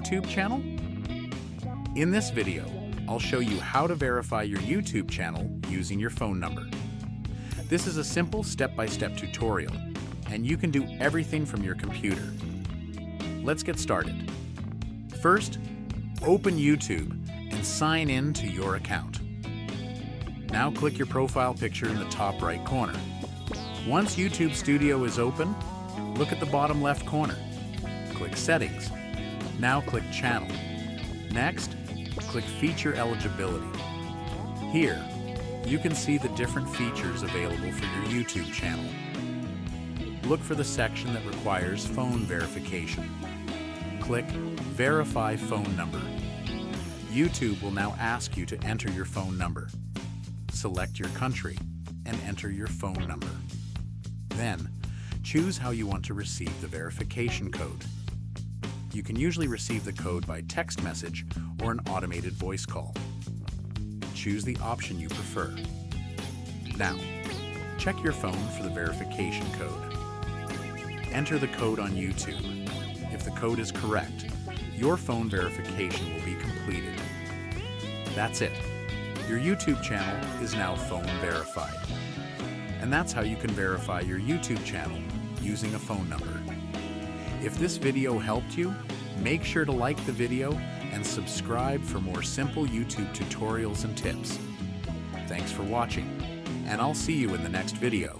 YouTube channel? In this video, I'll show you how to verify your YouTube channel using your phone number. This is a simple step-by-step tutorial, and you can do everything from your computer. Let's get started. First, open YouTube and sign in to your account. Now click your profile picture in the top right corner. Once YouTube Studio is open, look at the bottom left corner. Click Settings. Now click Channel. Next, click Feature Eligibility. Here, you can see the different features available for your YouTube channel. Look for the section that requires phone verification. Click Verify Phone Number. YouTube will now ask you to enter your phone number. Select your country and enter your phone number. Then, choose how you want to receive the verification code. You can usually receive the code by text message or an automated voice call. Choose the option you prefer. Now, check your phone for the verification code. Enter the code on YouTube. If the code is correct, your phone verification will be completed. That's it. Your YouTube channel is now phone verified. And that's how you can verify your YouTube channel using a phone number. If this video helped you, make sure to like the video and subscribe for more simple YouTube tutorials and tips. Thanks for watching, and I'll see you in the next video.